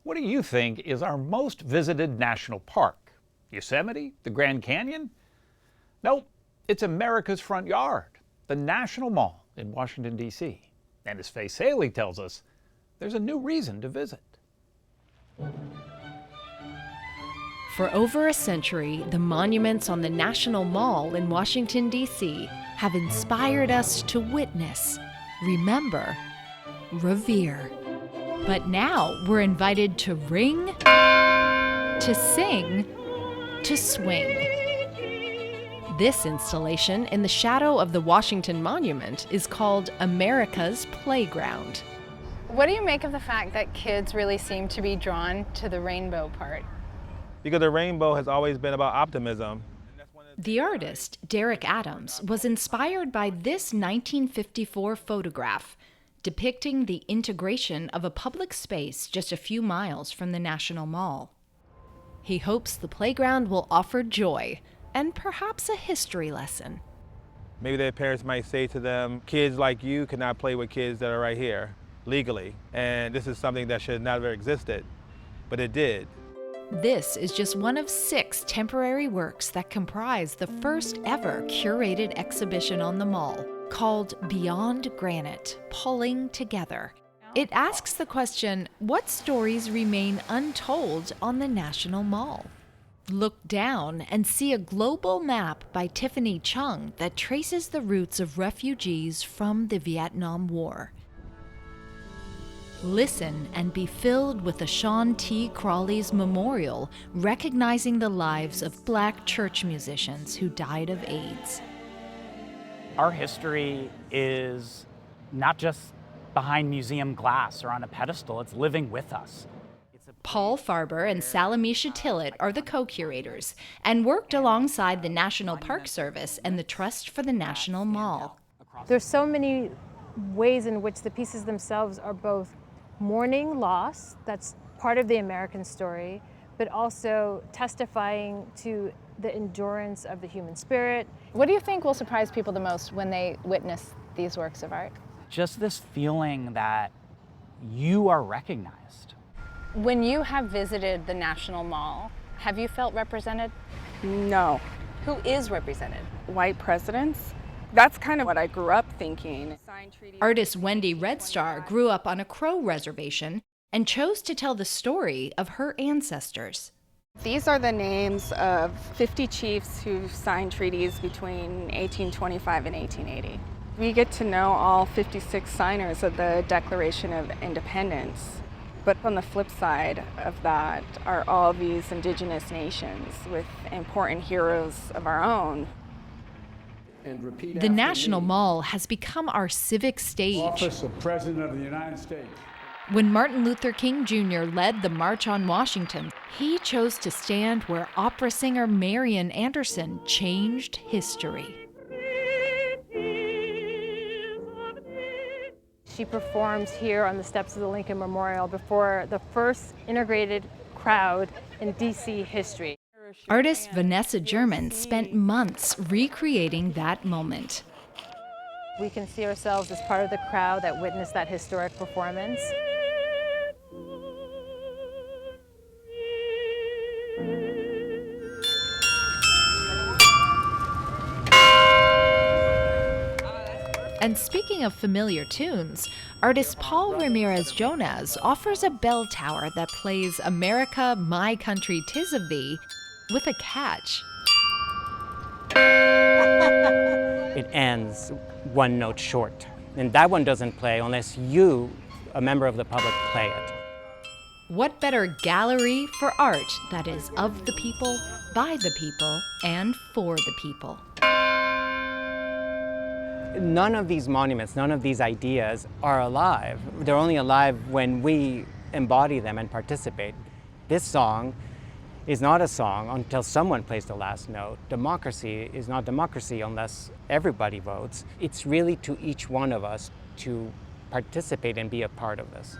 What do you think is our most visited national park? Yosemite? The Grand Canyon? Nope, it's America's front yard, the National Mall in Washington, D.C. And as Faith Salie tells us, there's a new reason to visit. For over a century, the monuments on the National Mall in Washington, D.C. have inspired us to witness, remember, revere. But now we're invited to ring, to sing, to swing. This installation in the shadow of the Washington Monument is called America's Playground. What do you make of the fact that kids really seem to be drawn to the rainbow part? Because the rainbow has always been about optimism. The artist, Derek Adams, was inspired by this 1954 photograph depicting the integration of a public space just a few miles from the National Mall. He hopes the playground will offer joy and perhaps a history lesson. Maybe their parents might say to them, kids like you cannot play with kids that are right here legally. And this is something that should have never existed, but it did. This is just one of 6 temporary works that comprise the first ever curated exhibition on the mall, called Beyond Granite, Pulling Together. It asks the question, what stories remain untold on the National Mall? Look down and see a global map by Tiffany Chung that traces the routes of refugees from the Vietnam War. Listen and be filled with the Sean T. Crawley's memorial, recognizing the lives of Black church musicians who died of AIDS. Our history is not just behind museum glass or on a pedestal, it's living with us. Paul Farber and Salamisha Tillett are the co-curators and worked alongside the National Park Service and the Trust for the National Mall. There's so many ways in which the pieces themselves are both mourning loss, that's part of the American story, but also testifying to the endurance of the human spirit. What do you think will surprise people the most when they witness these works of art? Just this feeling that you are recognized. When you have visited the National Mall, have you felt represented? No. Who is represented? White presidents? That's kind of what I grew up thinking. Artist Wendy Redstar grew up on a Crow reservation and chose to tell the story of her ancestors. These are the names of 50 chiefs who signed treaties between 1825 and 1880. We get to know all 56 signers of the Declaration of Independence. But on the flip side of that are all these indigenous nations with important heroes of our own. The National Mall has become our civic stage. Office of President of the United States. When Martin Luther King Jr. led the March on Washington, he chose to stand where opera singer Marion Anderson changed history. She performed here on the steps of the Lincoln Memorial before the first integrated crowd in DC history. Artist Vanessa German spent months recreating that moment. We can see ourselves as part of the crowd that witnessed that historic performance. And speaking of familiar tunes, artist Paul Ramirez Jonas offers a bell tower that plays America, My Country, 'Tis of Thee with a catch. It ends one note short, and that one doesn't play unless you, a member of the public, play it. What better gallery for art that is of the people, by the people, and for the people? None of these monuments, none of these ideas are alive. They're only alive when we embody them and participate. This song is not a song until someone plays the last note. Democracy is not democracy unless everybody votes. It's really to each one of us to participate and be a part of this.